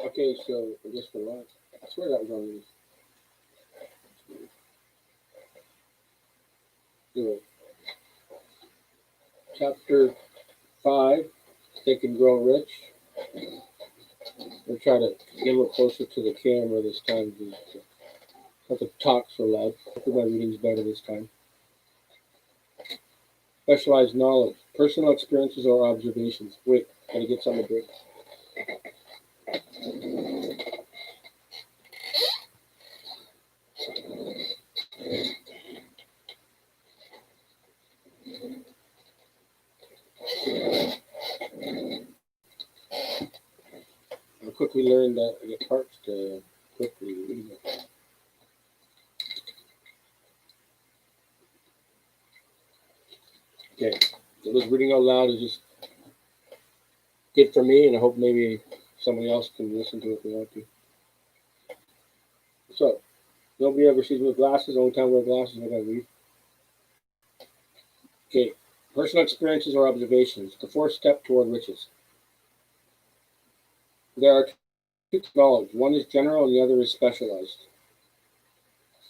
Okay, so I guess for lunch, I swear that was on the chapter 5, Think and Grow Rich. We'll try to get a little closer to the camera this time. Not to talk so loud. Hopefully my reading's better this time. Specialized knowledge, personal experiences or observations. Wait, gotta get something to drink. I quickly learned that I get parts to quickly read it. Okay, so this reading out loud is just good for me, and I hope maybe somebody else can listen to it if they want to. So, nobody ever sees me with glasses. The only time I wear glasses is when I read. Okay, personal experiences or observations. The fourth step toward riches. There are two types of knowledge. One is general and the other is specialized.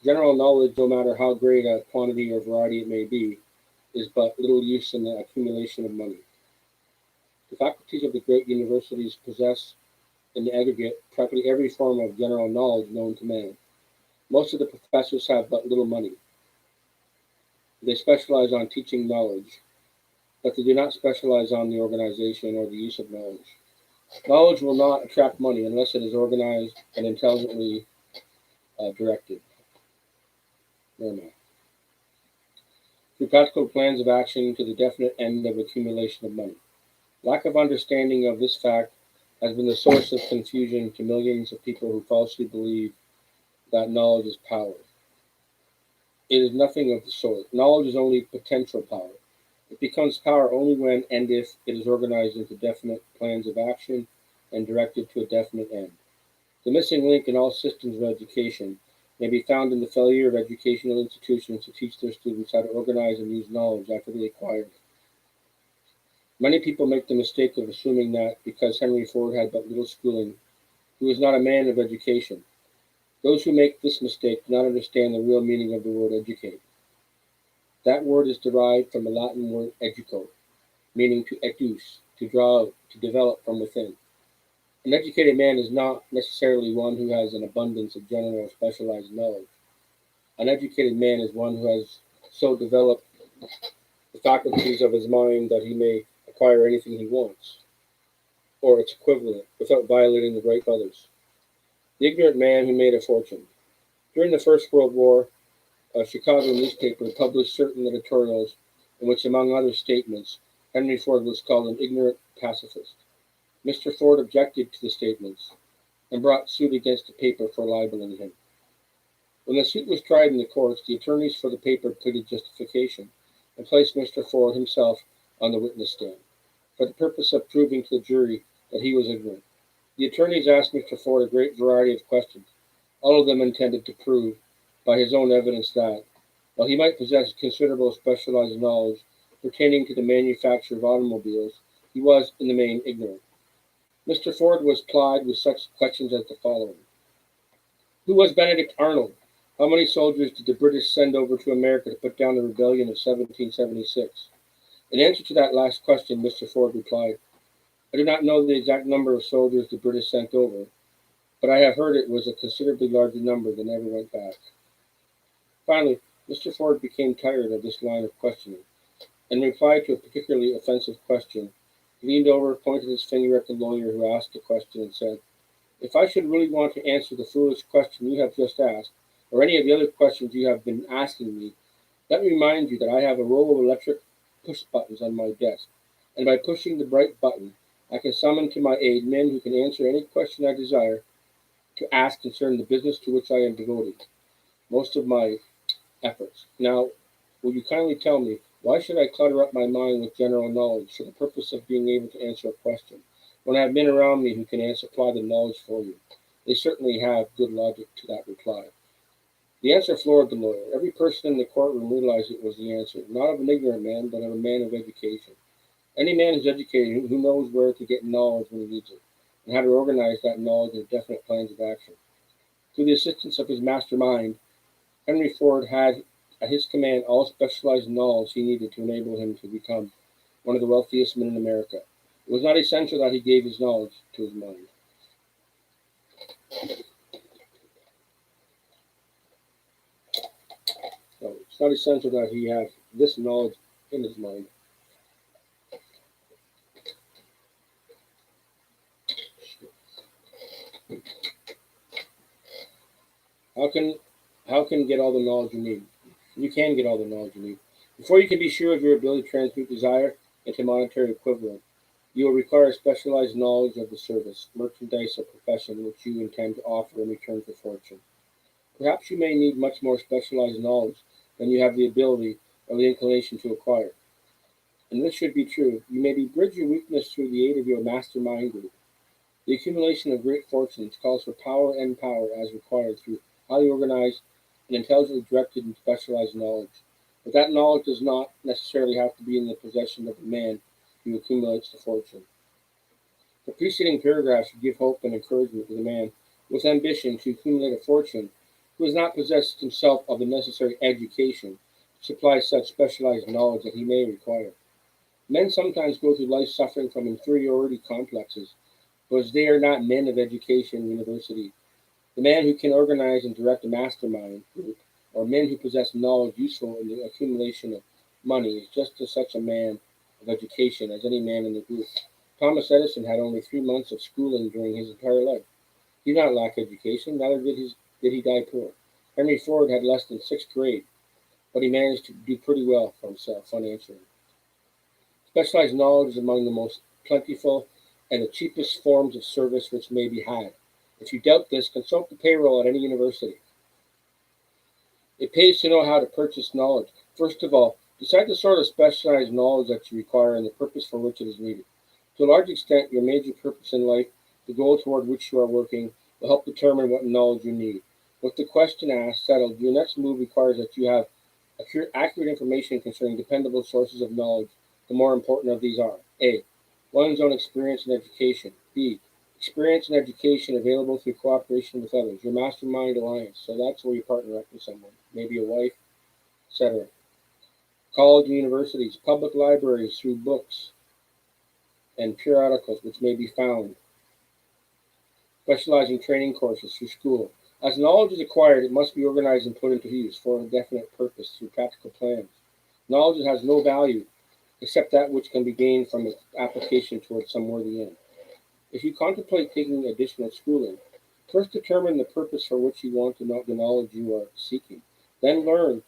General knowledge, no matter how great a quantity or variety it may be, is but little use in the accumulation of money. The faculties of the great universities possess, in the aggregate, practically every form of general knowledge known to man. Most of the professors have but little money. They specialize on teaching knowledge, but they do not specialize on the organization or the use of knowledge. Knowledge will not attract money unless it is organized and intelligently directed. Where am I? Through practical plans of action to the definite end of accumulation of money. Lack of understanding of this fact has been the source of confusion to millions of people who falsely believe that knowledge is power. It is nothing of the sort. Knowledge is only potential power. It becomes power only when and if it is organized into definite plans of action and directed to a definite end. The missing link in all systems of education may be found in the failure of educational institutions to teach their students how to organize and use knowledge after they acquire it. Many people make the mistake of assuming that because Henry Ford had but little schooling, he was not a man of education. Those who make this mistake do not understand the real meaning of the word educate. That word is derived from the Latin word educo, meaning to educe, to draw out, to develop from within. An educated man is not necessarily one who has an abundance of general or specialized knowledge. An educated man is one who has so developed the faculties of his mind that he may acquire anything he wants, or its equivalent, without violating the rights of others. The ignorant man who made a fortune. During the First World War, a Chicago newspaper published certain editorials in which, among other statements, Henry Ford was called an ignorant pacifist. Mr. Ford objected to the statements and brought suit against the paper for libeling him. When the suit was tried in the courts, the attorneys for the paper pleaded justification and placed Mr. Ford himself on the witness stand, for the purpose of proving to the jury that he was ignorant. The attorneys asked Mr. Ford a great variety of questions, all of them intended to prove, by his own evidence, that, while he might possess considerable specialized knowledge pertaining to the manufacture of automobiles, he was, in the main, ignorant. Mr. Ford was plied with such questions as the following: Who was Benedict Arnold? How many soldiers did the British send over to America to put down the rebellion of 1776? In answer to that last question, Mr. Ford replied, I do not know the exact number of soldiers the British sent over, but I have heard it was a considerably larger number than ever went back. Finally, Mr. Ford became tired of this line of questioning. In reply to a particularly offensive question, he leaned over, pointed his finger at the lawyer who asked the question, and said, If I should really want to answer the foolish question you have just asked, or any of the other questions you have been asking me, let me remind you that I have a row of electric push buttons on my desk, and by pushing the bright button, I can summon to my aid men who can answer any question I desire to ask concerning the business to which I am devoting most of my efforts. Now, will you kindly tell me, why should I clutter up my mind with general knowledge for the purpose of being able to answer a question, when I have men around me who can supply the knowledge for you? They certainly have good logic to that reply. The answer floored the lawyer. Every person in the courtroom realized it was the answer, not of an ignorant man, but of a man of education. Any man who's educated, who knows where to get knowledge when he needs it, and how to organize that knowledge into definite plans of action. Through the assistance of his mastermind, Henry Ford had at his command all specialized knowledge he needed to enable him to become one of the wealthiest men in America. It was not essential that he gave his knowledge to his mind. So it's not essential that he have this knowledge in his mind. How can how can get all the knowledge you need? You can get all the knowledge you need. Before you can be sure of your ability to transmute desire into monetary equivalent, you will require specialized knowledge of the service, merchandise, or profession which you intend to offer in return for fortune. Perhaps you may need much more specialized knowledge than you have the ability or the inclination to acquire. And this should be true. You may bridge your weakness through the aid of your mastermind group. The accumulation of great fortunes calls for power and power as required through highly organized and intelligently directed and specialized knowledge. But that knowledge does not necessarily have to be in the possession of the man who accumulates the fortune. The preceding paragraph should give hope and encouragement to the man with ambition to accumulate a fortune who has not possessed himself of the necessary education to supply such specialized knowledge that he may require. Men sometimes go through life suffering from inferiority complexes because they are not men of education and university. The man who can organize and direct a mastermind group, or men who possess knowledge useful in the accumulation of money, is just as such a man of education as any man in the group. Thomas Edison had only 3 months of schooling during his entire life. He did not lack education, neither did he die poor. Henry Ford had less than sixth grade, but he managed to do pretty well for himself financially. Specialized knowledge is among the most plentiful and the cheapest forms of service which may be had. If you doubt this, consult the payroll at any university. It pays to know how to purchase knowledge. First of all, decide the sort of specialized knowledge that you require and the purpose for which it is needed. To a large extent, your major purpose in life, the goal toward which you are working, will help determine what knowledge you need. With the question asked settled, your next move requires that you have accurate information concerning dependable sources of knowledge. The more important of these are: A. One's own experience and education. B. Experience and education available through cooperation with others. Your mastermind alliance. So that's where you partner up with someone, maybe a wife, etc. College and universities, public libraries through books and periodicals which may be found. Specializing training courses through school. As knowledge is acquired, it must be organized and put into use for a definite purpose through practical plans. Knowledge has no value except that which can be gained from its application towards some worthy end. If you contemplate taking additional schooling, first determine the purpose for which you want the knowledge you are seeking. Then learn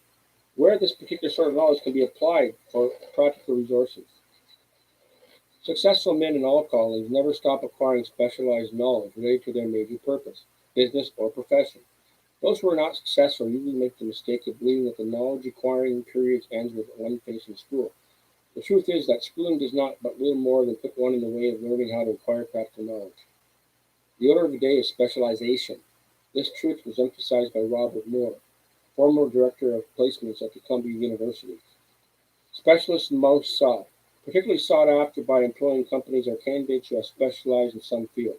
where this particular sort of knowledge can be applied for practical resources. Successful men in all callings never stop acquiring specialized knowledge related to their major purpose, business, or profession. Those who are not successful usually make the mistake of believing that the knowledge acquiring period ends with one finishing school. The truth is that schooling does not but little more than put one in the way of learning how to acquire practical knowledge. The order of the day is specialization. This truth was emphasized by Robert Moore, former director of placements at the Columbia University. Specialists most sought, particularly sought after by employing companies, are candidates who have specialized in some field.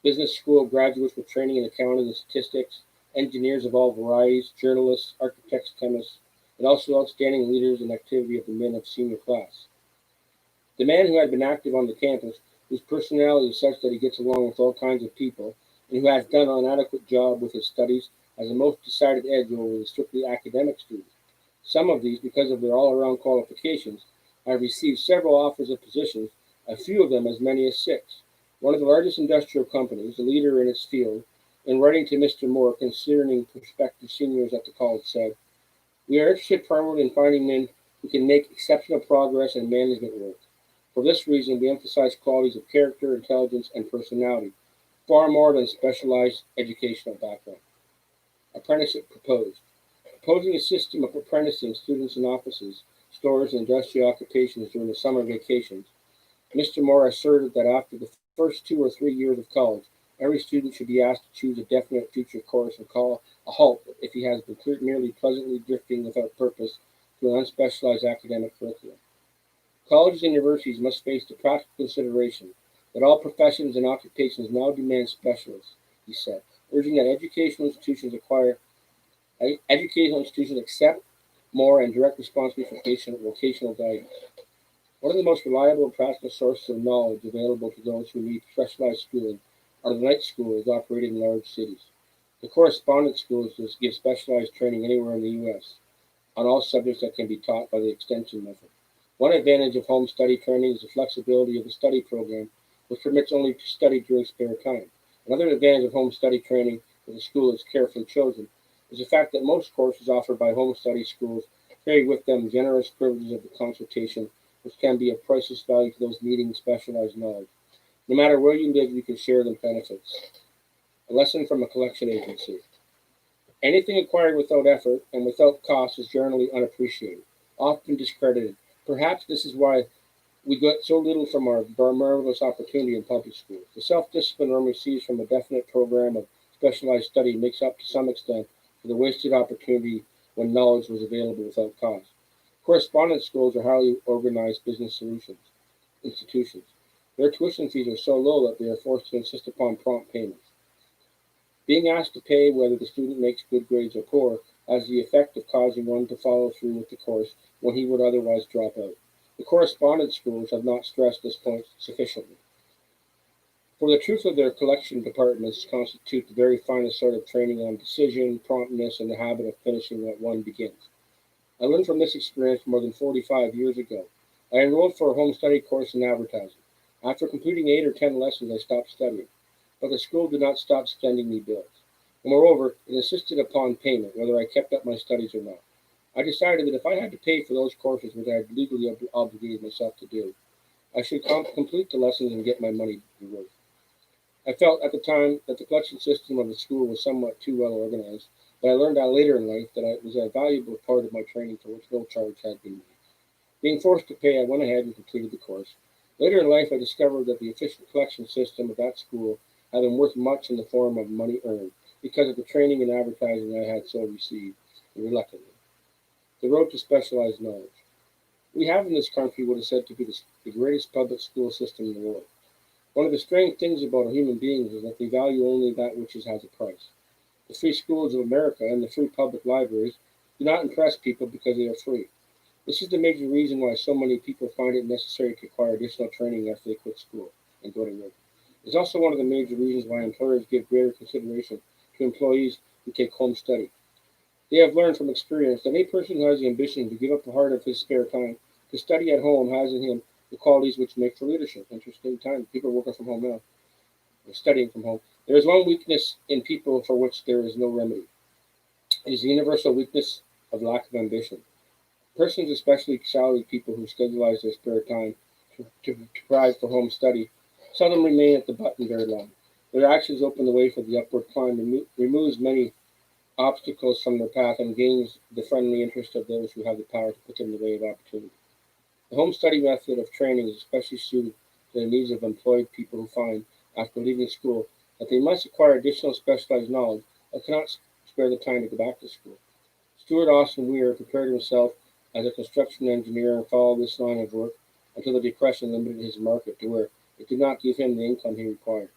Business school graduates with training in accounting and statistics, engineers of all varieties, journalists, architects, chemists, and also outstanding leaders in activity of the men of senior class. The man who had been active on the campus, whose personality is such that he gets along with all kinds of people, and who has done an adequate job with his studies, has a most decided edge over the strictly academic student. Some of these, because of their all-around qualifications, have received several offers of positions, a few of them as many as six. One of the largest industrial companies, a leader in its field, in writing to Mr. Moore concerning prospective seniors at the college, said, "We are interested primarily in finding men who can make exceptional progress in management work. For this reason, we emphasize qualities of character, intelligence, and personality, far more than specialized educational background." Apprenticeship proposed. Proposing a system of apprenticing students in offices, stores, and industrial occupations during the summer vacations, Mr. Moore asserted that after the first 2 or 3 years of college, every student should be asked to choose a definite future course and call a halt if he has been merely pleasantly drifting without purpose through an unspecialized academic curriculum. Colleges and universities must face the practical consideration that all professions and occupations now demand specialists, he said, urging that educational institutions accept more and direct responsibility for patient vocational guidance. One of the most reliable and practical sources of knowledge available to those who need specialized schooling are the night schools operated in large cities. The correspondence schools give specialized training anywhere in the U.S. on all subjects that can be taught by the extension method. One advantage of home study training is the flexibility of the study program, which permits only to study during spare time. Another advantage of home study training that the school is carefully chosen is the fact that most courses offered by home study schools carry with them generous privileges of the consultation, which can be of priceless value to those needing specialized knowledge. No matter where you live, you can share the benefits. A lesson from a collection agency. Anything acquired without effort and without cost is generally unappreciated, often discredited. Perhaps this is why we get so little from our marvelous opportunity in public schools. The self-discipline one receives from a definite program of specialized study makes up to some extent for the wasted opportunity when knowledge was available without cost. Correspondence schools are highly organized business solutions institutions. Their tuition fees are so low that they are forced to insist upon prompt payments. Being asked to pay whether the student makes good grades or poor has the effect of causing one to follow through with the course when he would otherwise drop out. The correspondence schools have not stressed this point sufficiently. For the truth of their collection departments constitute the very finest sort of training on decision, promptness, and the habit of finishing what one begins. I learned from this experience more than 45 years ago. I enrolled for a home study course in advertising. After completing 8 or 10 lessons, I stopped studying. But the school did not stop sending me bills. Moreover, it insisted upon payment, whether I kept up my studies or not. I decided that if I had to pay for those courses which I had legally obligated myself to do, I should complete the lessons and get my money worth. I felt at the time that the collection system of the school was somewhat too well organized, but I learned out later in life that it was a valuable part of my training for which no charge had been made. Being forced to pay, I went ahead and completed the course. Later in life, I discovered that the efficient collection system of that school had been worth much in the form of money earned because of the training and advertising I had so received reluctantly. The road to specialized knowledge. We have in this country what is said to be the greatest public school system in the world. One of the strange things about human beings is that they value only that which has a price. The free schools of America and the free public libraries do not impress people because they are free. This is the major reason why so many people find it necessary to acquire additional training after they quit school and go to work. It's also one of the major reasons why employers give greater consideration to employees who take home study. They have learned from experience that any person who has the ambition to give up a part of his spare time to study at home has in him the qualities which make for leadership. Interesting time. People are working from home now. They're studying from home. There is one weakness in people for which there is no remedy. It is the universal weakness of lack of ambition. Persons, especially salaried people who schedule their spare time to provide for home study, seldom remain at the button very long. Their actions open the way for the upward climb, removes many obstacles from their path, and gains the friendly interest of those who have the power to put them in the way of opportunity. The home study method of training is especially suited to the needs of employed people who find, after leaving school, that they must acquire additional specialized knowledge but cannot spare the time to go back to school. Stuart Austin Weir prepared himself as a construction engineer and followed this line of work until the Depression limited his market to where it did not give him the income he required.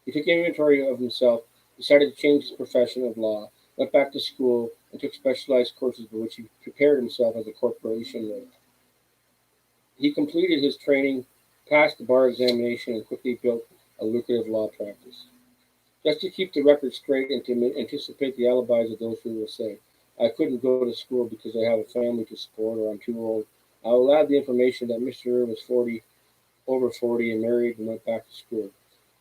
He took inventory of himself, decided to change his profession of law, went back to school, and took specialized courses by which he prepared himself as a corporation lawyer. He completed his training, passed the bar examination, and quickly built a lucrative law practice. Just to keep the record straight and to anticipate the alibis of those who will say, I couldn't go to school because I have a family to support or I'm too old, I will add the information that Mr. was 40, over 40, and married and went back to school.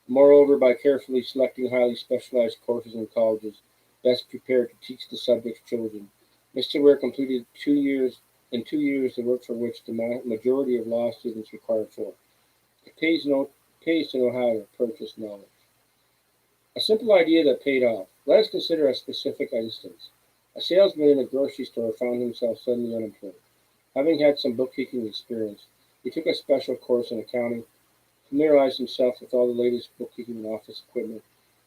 Moreover, by carefully selecting highly specialized courses in colleges best prepared to teach the subjects chosen, Mr. Ware completed 2 years in 2 years the work for which the majority of law students require 4. It pays to know how to purchase knowledge. A simple idea that paid off. Let us consider a specific instance. A salesman in a grocery store found himself suddenly unemployed. Having had some bookkeeping experience, he took a special course in accounting, familiarized himself with all the latest bookkeeping and office equipment,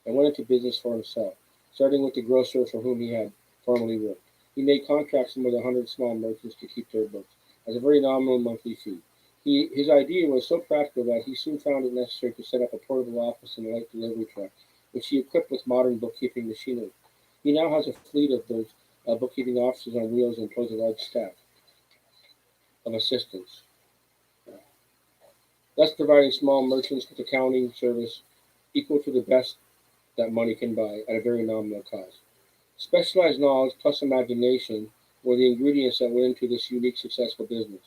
and went into business for himself, starting with the grocer for whom he had formerly worked. He made contracts with 100 small merchants to keep their books, as a very nominal monthly fee. His idea was so practical that he soon found it necessary to set up a portable office and a light delivery truck, which he equipped with modern bookkeeping machinery. He now has a fleet of those bookkeeping offices on wheels and employs a large staff of assistants, thus providing small merchants with accounting service equal to the best that money can buy at a very nominal cost. Specialized knowledge plus imagination were the ingredients that went into this unique, successful business.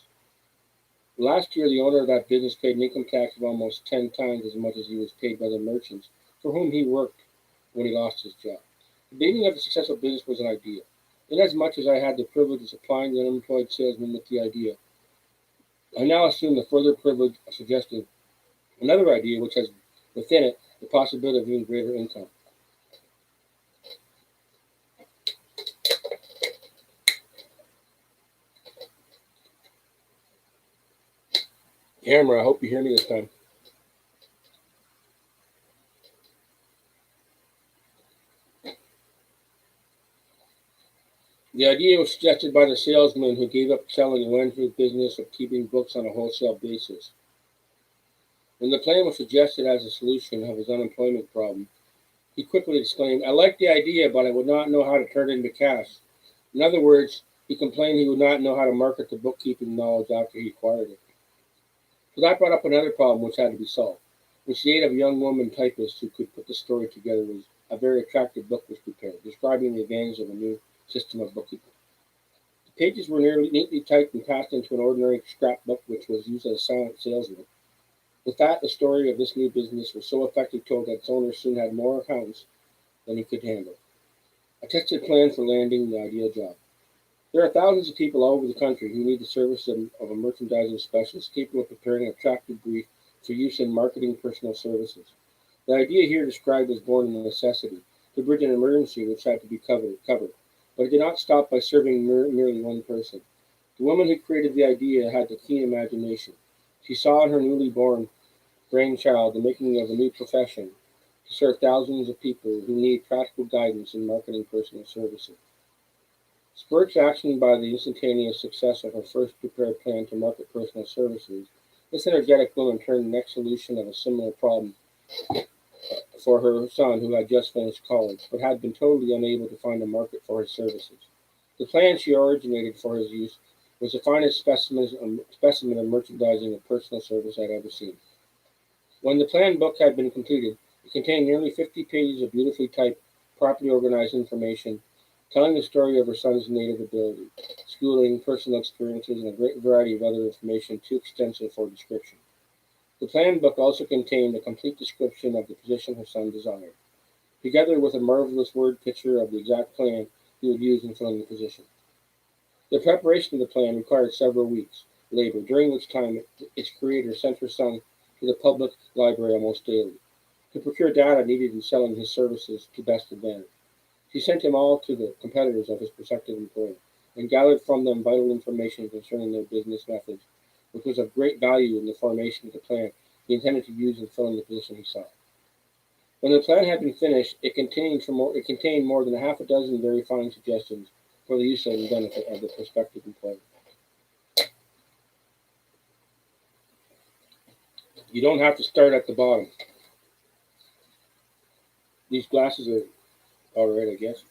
Last year, the owner of that business paid an income tax of almost 10 times as much as he was paid by the merchants for whom he worked when he lost his job. The beginning of the successful business was an idea. Inasmuch as I had the privilege of supplying the unemployed salesman with the idea, I now assume the further privilege of suggesting another idea which has within it the possibility of even greater income. Camera, I hope you hear me this time. The idea was suggested by the salesman who gave up selling and went into the business of keeping books on a wholesale basis. When the plan was suggested as a solution of his unemployment problem, he quickly exclaimed, "I like the idea, but I would not know how to turn it into cash." In other words, he complained he would not know how to market the bookkeeping knowledge after he acquired it. So that brought up another problem which had to be solved. With the aid of a young woman typist who could put the story together, was a very attractive book was prepared, describing the advantages of a new system of bookkeeping. The pages were nearly neatly typed and passed into an ordinary scrapbook which was used as a silent salesman. With that, the story of this new business was so effectively told that its owner soon had more accounts than he could handle. A tested plan for landing the ideal job. There are thousands of people all over the country who need the services of a merchandising specialist capable of preparing an attractive brief for use in marketing personal services. The idea here described was born of necessity to bridge an emergency which had to be covered. But it did not stop by serving merely one person. The woman who created the idea had a keen imagination. She saw in her newly born brainchild the making of a new profession to serve thousands of people who need practical guidance in marketing personal services. Spurred to action by the instantaneous success of her first prepared plan to market personal services, this energetic woman turned the next solution of a similar problem for her son who had just finished college, but had been totally unable to find a market for his services. The plan she originated for his use was the finest specimen of merchandising of personal service I'd ever seen. When the plan book had been completed, it contained nearly 50 pages of beautifully typed, properly organized information telling the story of her son's native ability, schooling, personal experiences, and a great variety of other information too extensive for description. The plan book also contained a complete description of the position her son desired, together with a marvelous word picture of the exact plan he would use in filling the position. The preparation of the plan required several weeks' labor, during which time its creator sent her son to the public library almost daily to procure data needed in selling his services to best advantage. She sent him all to the competitors of his prospective employer and gathered from them vital information concerning their business methods, which was of great value in the formation of the plan he intended to use in filling the position he sought. When the plan had been finished, it contained more than half a dozen very fine suggestions for the use and benefit of the prospective employer. You don't have to start at the bottom. These glasses are all right, I guess.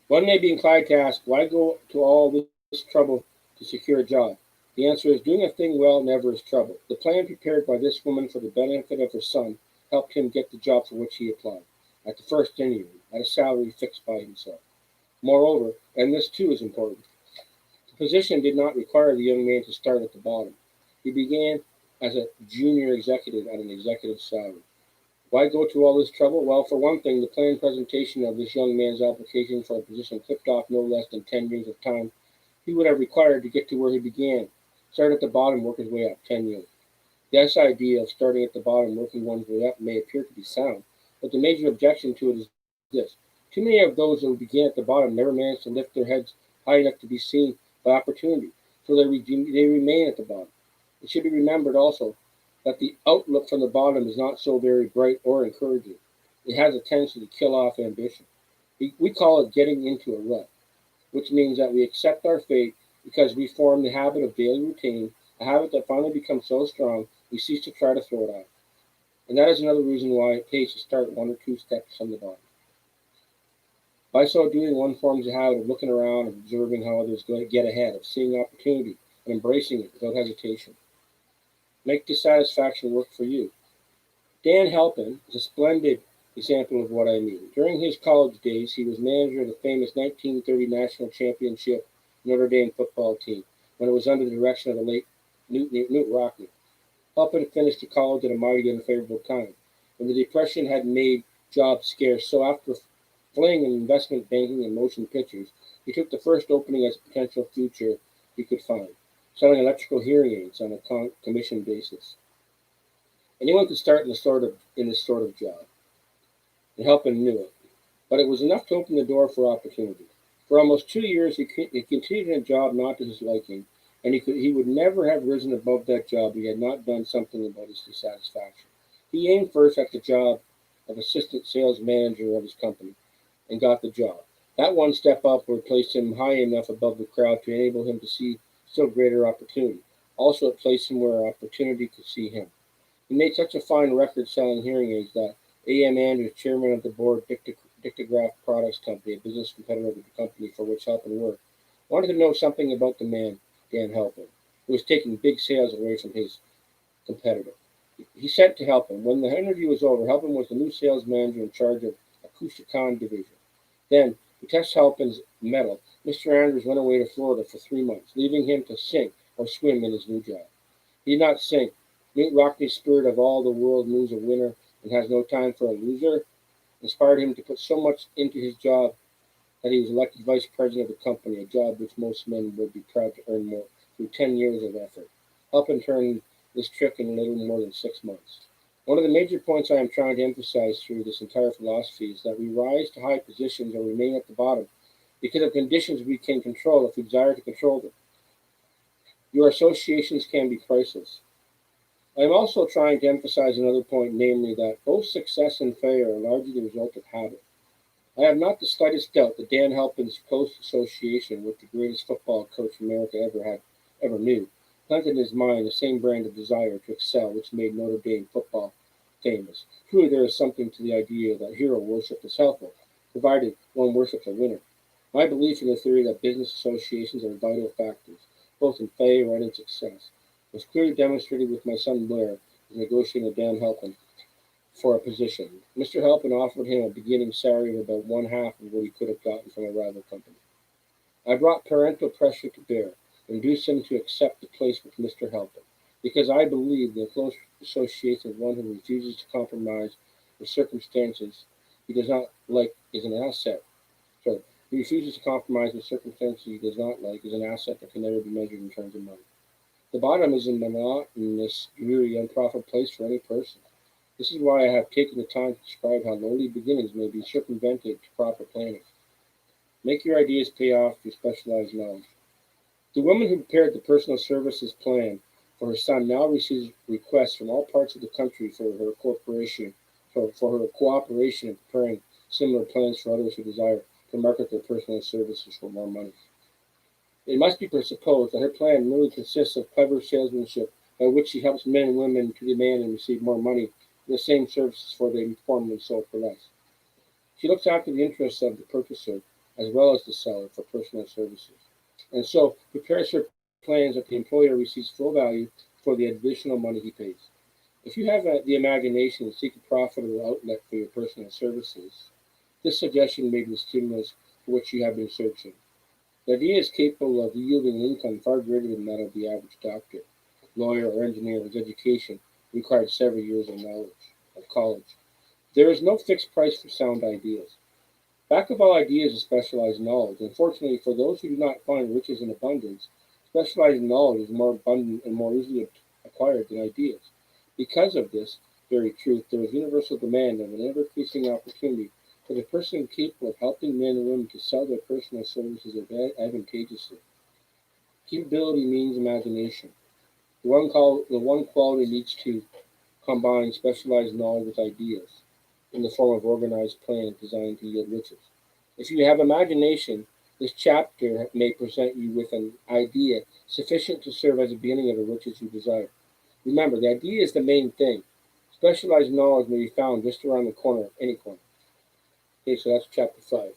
One may be inclined to ask, why go to all this trouble to secure a job? The answer is doing a thing well never is trouble. The plan prepared by this woman for the benefit of her son helped him get the job for which he applied, at the first interview, at a salary fixed by himself. Moreover, and this too is important, the position did not require the young man to start at the bottom. He began as a junior executive at an executive salary. Why go to all this trouble? Well, for one thing, the planned presentation of this young man's application for a position clipped off no less than 10 years of time he would have required to get to where he began. Start at the bottom, work his way up, 10 years. This idea of starting at the bottom, working one's way up may appear to be sound, but the major objection to it is this. Too many of those who began at the bottom never managed to lift their heads high enough to be seen by opportunity, so they remain at the bottom. It should be remembered also that the outlook from the bottom is not so very bright or encouraging. It has a tendency to kill off ambition. We call it getting into a rut, which means that we accept our fate because we form the habit of daily routine a habit that finally becomes so strong we cease to try to throw it out. And that is another reason why it pays to start one or two steps from the bottom. By so doing, one forms a habit of looking around and observing how others get ahead, of seeing opportunity and embracing it without hesitation. Make dissatisfaction work for you. Dan Halpin is a splendid example of what I mean. During his college days, he was manager of the famous 1930 national championship Notre Dame football team when it was under the direction of the late Newt Rockne. Halpin finished college at a mighty unfavorable time, when the Depression had made jobs scarce. So after fleeing in investment banking and motion pictures, he took the first opening as a potential future he could find, selling electrical hearing aids on a commission basis. Anyone could start in this sort of job, and Halpin knew it. But it was enough to open the door for opportunity. For almost 2 years, he continued in a job not to his liking, and he would never have risen above that job if he had not done something about his dissatisfaction. He aimed first at the job of assistant sales manager of his company and got the job. That one step upward placed him high enough above the crowd to enable him to see still greater opportunity. Also, it placed him where opportunity could see him. He made such a fine record selling hearing aids that A.M. Andrews, chairman of the board of Dictograph Products Company, a business competitor of the company for which Halpin worked, wanted to know something about the man, Dan Halpin, who was taking big sales away from his competitor. He sent to Halpin. When the interview was over, Halpin was the new sales manager in charge of Acousticon division. Then, to test Halpin's mettle, Mr. Andrews went away to Florida for 3 months, leaving him to sink or swim in his new job. He did not sink. Newt Rockne's spirit of all the world moves a winner and has no time for a loser inspired him to put so much into his job that he was elected vice president of the company, a job which most men would be proud to earn more through 10 years of effort. Halpin turned this trick in a little more than 6 months. One of the major points I am trying to emphasize through this entire philosophy is that we rise to high positions or remain at the bottom because of conditions we can control if we desire to control them. Your associations can be priceless. I am also trying to emphasize another point, namely that both success and failure are largely the result of habit. I have not the slightest doubt that Dan Halpin's close association with the greatest football coach America ever knew planted in his mind the same brand of desire to excel which made Notre Dame football famous. Truly, there is something to the idea that hero worship is helpful, provided one worships a winner. My belief in the theory that business associations are vital factors, both in failure and in success, was clearly demonstrated with my son Blair as negotiating with Dan Halpin for a position. Mr. Halpin offered him a beginning salary of about one half of what he could have gotten from a rival company. I brought parental pressure to bear, and induced him to accept the place with Mr. Halpin, because I believe the close association of one who refuses to compromise with circumstances he does not like is an asset. So, he refuses to compromise with circumstances he does not like is an asset that can never be measured in terms of money. The bottom is a monotonous, dreary, unprofitable place for any person. This is why I have taken the time to describe how lowly beginnings may be circumvented to proper planning. Make your ideas pay off through specialized knowledge. The woman who prepared the personal services plan for her son now receives requests from all parts of the country for her cooperation in preparing similar plans for others who desire to market their personal services for more money. It must be presupposed that her plan merely consists of clever salesmanship by which she helps men and women to demand and receive more money for the same services for they formerly sold for less. She looks after the interests of the purchaser as well as the seller for personal services, and so prepares her plans that the employer receives full value for the additional money he pays. If you have the imagination to seek a profitable outlet for your personal services, this suggestion may be the stimulus for which you have been searching. The idea is capable of yielding an income far greater than that of the average doctor, lawyer, or engineer whose education required several years of college. There is no fixed price for sound ideas. Back of all ideas is specialized knowledge. Unfortunately, for those who do not find riches in abundance, specialized knowledge is more abundant and more easily acquired than ideas. Because of this very truth, there is universal demand of an ever increasing opportunity for the person capable of helping men and women to sell their personal services advantageously. Capability means imagination. The one quality needs to combine specialized knowledge with ideas in the form of organized plans designed to yield riches. If you have imagination, This chapter may present you with an idea sufficient to serve as a beginning of the riches you desire. Remember, the idea is the main thing. Specialized knowledge may be found just around the corner, any corner. Okay, so that's chapter 5.